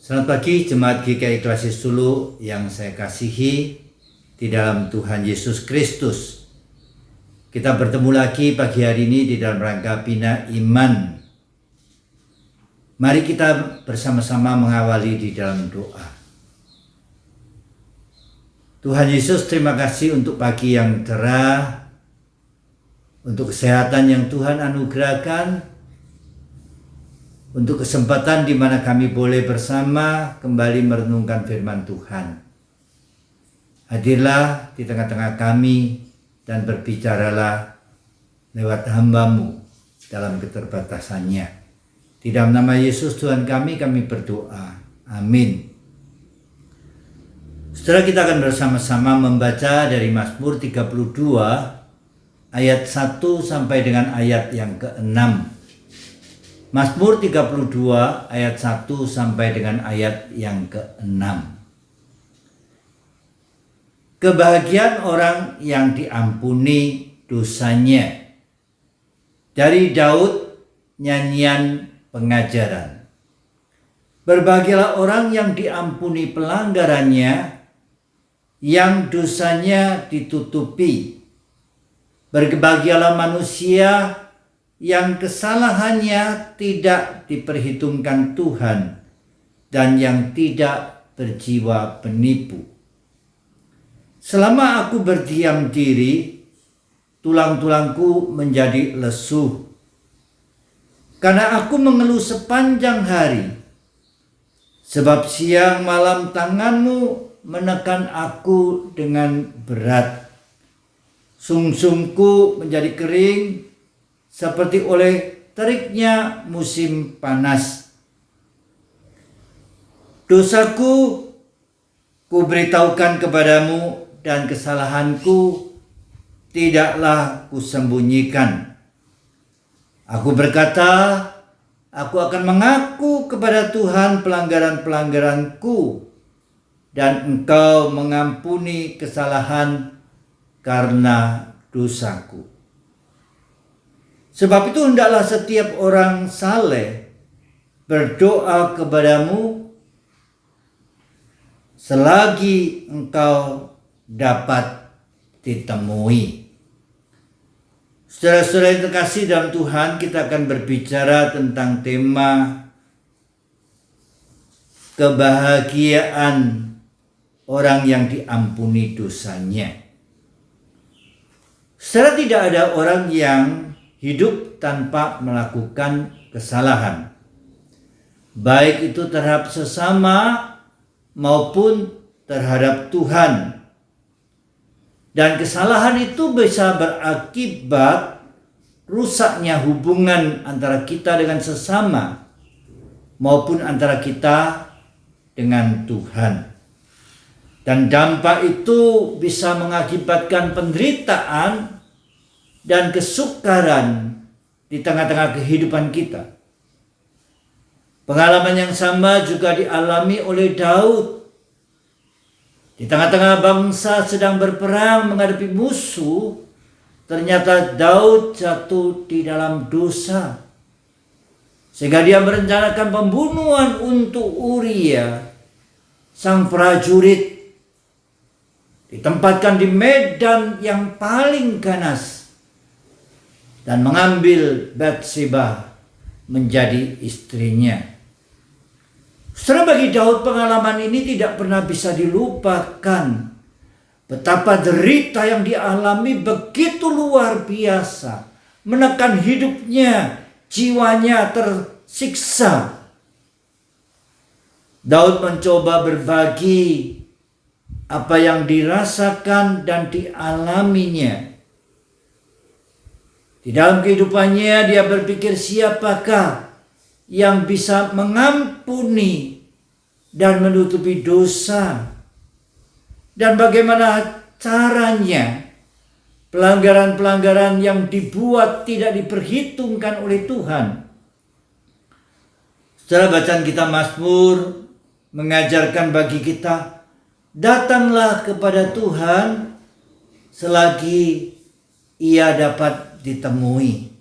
Selamat pagi Jemaat GKI Klasis Sulu yang saya kasihi di dalam Tuhan Yesus Kristus. Kita bertemu lagi pagi hari ini di dalam rangka Bina Iman. Mari kita bersama-sama mengawali di dalam doa. Tuhan Yesus, terima kasih untuk pagi yang cerah, untuk kesehatan yang Tuhan anugerahkan, untuk kesempatan di mana kami boleh bersama kembali merenungkan firman Tuhan. Hadirlah di tengah-tengah kami dan berbicaralah lewat hamba-Mu dalam keterbatasannya. Di dalam nama Yesus Tuhan kami berdoa. Amin. Saudara, kita akan bersama-sama membaca dari Mazmur 32 ayat 1 sampai dengan ayat yang ke-6. Mazmur 32 ayat 1 sampai dengan ayat yang ke-6. Kebahagiaan orang yang diampuni dosanya. Dari Daud, nyanyian pengajaran. Berbahagialah orang yang diampuni pelanggarannya, yang dosanya ditutupi. Berbahagialah manusia yang kesalahannya tidak diperhitungkan Tuhan dan yang tidak berjiwa penipu. Selama aku berdiam diri, tulang-tulangku menjadi lesuh. Karena aku mengeluh sepanjang hari, sebab siang malam tanganmu menekan aku dengan berat. Sungsumku menjadi kering, seperti oleh teriknya musim panas. Dosaku kuberitahukan kepadamu dan kesalahanku tidaklah kusembunyikan. Aku berkata, aku akan mengaku kepada Tuhan pelanggaran-pelanggaranku, dan Engkau mengampuni kesalahan karena dosaku. Sebab itu hendaklah setiap orang saleh berdoa kepadamu selagi engkau dapat ditemui. Saudara-saudara yang terkasih dalam Tuhan, kita akan berbicara tentang tema kebahagiaan orang yang diampuni dosanya. Saudara, tidak ada orang yang hidup tanpa melakukan kesalahan, baik itu terhadap sesama maupun terhadap Tuhan. Dan kesalahan itu bisa berakibat rusaknya hubungan antara kita dengan sesama maupun antara kita dengan Tuhan. Dan dampak itu bisa mengakibatkan penderitaan dan kesukaran di tengah-tengah kehidupan kita. Pengalaman yang sama juga dialami oleh Daud. Di tengah-tengah bangsa sedang berperang menghadapi musuh, ternyata Daud jatuh di dalam dosa, sehingga dia merencanakan pembunuhan untuk Uria, sang prajurit, ditempatkan di medan yang paling ganas, dan mengambil Batseba menjadi istrinya. Saudara, bagi Daud pengalaman ini tidak pernah bisa dilupakan. Betapa derita yang dialami begitu luar biasa, menekan hidupnya, jiwanya tersiksa. Daud mencoba berbagi apa yang dirasakan dan dialaminya. Di dalam kehidupannya dia berpikir, siapakah yang bisa mengampuni dan menutupi dosa? Dan bagaimana caranya pelanggaran-pelanggaran yang dibuat tidak diperhitungkan oleh Tuhan? Setelah bacaan kita Mazmur mengajarkan bagi kita, datanglah kepada Tuhan selagi ia dapat ditemui.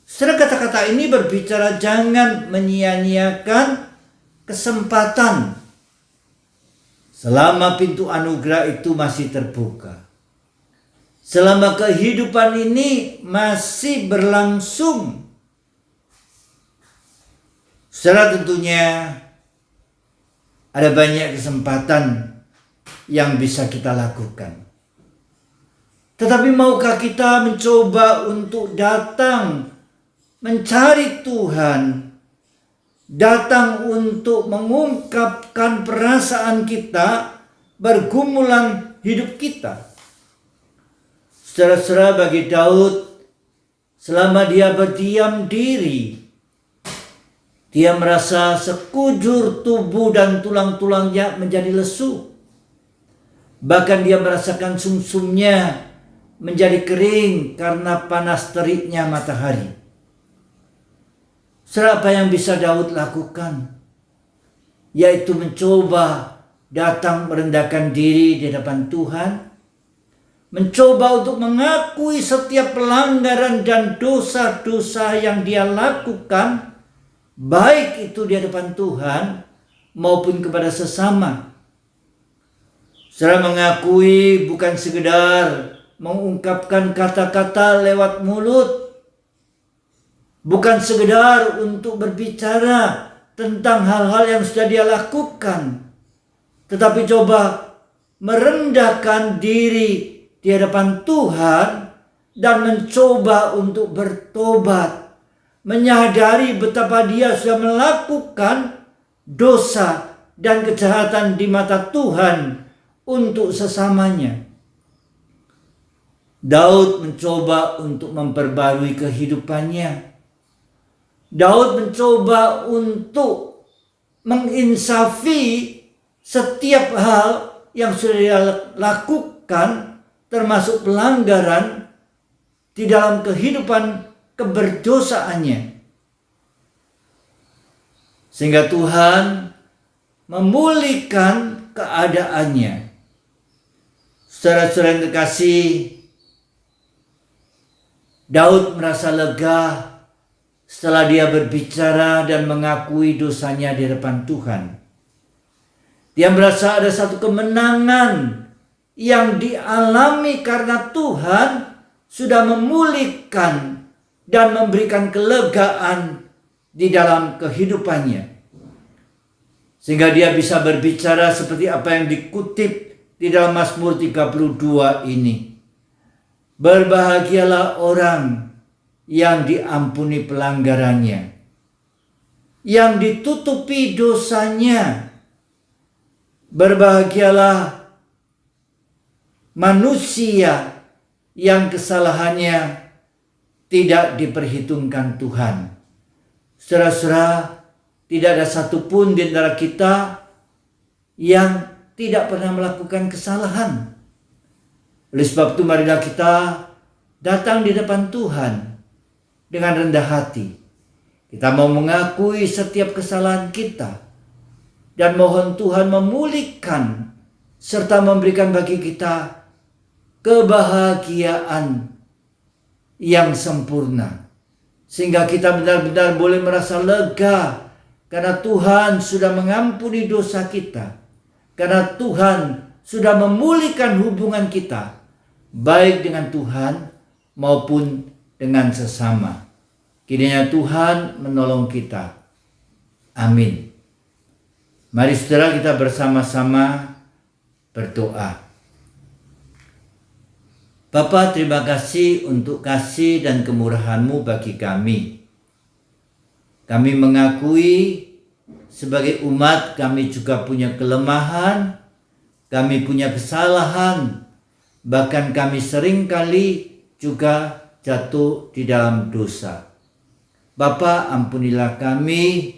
Setelah kata-kata ini berbicara jangan menyia-nyiakan kesempatan selama pintu anugerah itu masih terbuka. Selama kehidupan ini masih berlangsung. Secara tentunya ada banyak kesempatan yang bisa kita lakukan. Tetapi maukah kita mencoba untuk datang mencari Tuhan, datang untuk mengungkapkan perasaan kita, pergumulan hidup kita? Saudara-saudara, bagi Daud, selama dia berdiam diri, dia merasa sekujur tubuh dan tulang-tulangnya menjadi lesu. Bahkan dia merasakan sumsumnya menjadi kering karena panas teriknya matahari. Saudara, apa yang bisa Daud lakukan? Yaitu mencoba datang merendahkan diri di hadapan Tuhan, mencoba untuk mengakui setiap pelanggaran dan dosa-dosa yang dia lakukan, baik itu di hadapan Tuhan maupun kepada sesama. Saudara, mengakui bukan sekedar mengungkapkan kata-kata lewat mulut, bukan sekedar untuk berbicara tentang hal-hal yang sudah dia lakukan, tetapi coba merendahkan diri di hadapan Tuhan dan mencoba untuk bertobat, menyadari betapa dia sudah melakukan dosa dan kejahatan di mata Tuhan untuk sesamanya. Daud mencoba untuk memperbarui kehidupannya. Daud mencoba untuk menginsafi setiap hal yang sudah dia lakukan, termasuk pelanggaran di dalam kehidupan keberdosaannya. Sehingga Tuhan memulihkan keadaannya. Saudara-saudara yang terkasih, Daud merasa lega setelah dia berbicara dan mengakui dosanya di hadapan Tuhan. Dia merasa ada satu kemenangan yang dialami karena Tuhan sudah memulihkan dan memberikan kelegaan di dalam kehidupannya. Sehingga dia bisa berbicara seperti apa yang dikutip di dalam Mazmur 32 ini. Berbahagialah orang yang diampuni pelanggarannya, yang ditutupi dosanya. Berbahagialah manusia yang kesalahannya tidak diperhitungkan Tuhan. Saudara-saudara, tidak ada satupun di antara kita yang tidak pernah melakukan kesalahan. Oleh sebab itu marilah kita datang di depan Tuhan dengan rendah hati. Kita mau mengakui setiap kesalahan kita dan mohon Tuhan memulihkan serta memberikan bagi kita kebahagiaan yang sempurna, sehingga kita benar-benar boleh merasa lega karena Tuhan sudah mengampuni dosa kita, karena Tuhan sudah memulihkan hubungan kita baik dengan Tuhan maupun dengan sesama. Kiranya Tuhan menolong kita. Amin. Mari saudara kita bersama-sama berdoa. Bapa, terima kasih untuk kasih dan kemurahan-Mu bagi kami. Kami mengakui sebagai umat kami juga punya kelemahan, kami punya kesalahan, bahkan kami seringkali juga jatuh di dalam dosa. Bapa, ampunilah kami,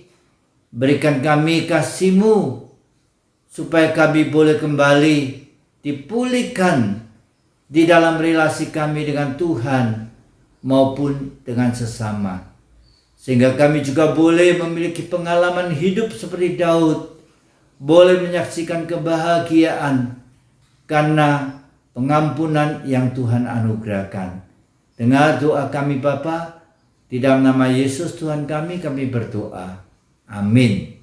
berikan kami kasih-Mu, supaya kami boleh kembali dipulihkan di dalam relasi kami dengan Tuhan maupun dengan sesama. Sehingga kami juga boleh memiliki pengalaman hidup seperti Daud, boleh menyaksikan kebahagiaan karena pengampunan yang Tuhan anugerahkan. Dengar doa kami Bapa, di dalam nama Yesus Tuhan kami berdoa. Amin.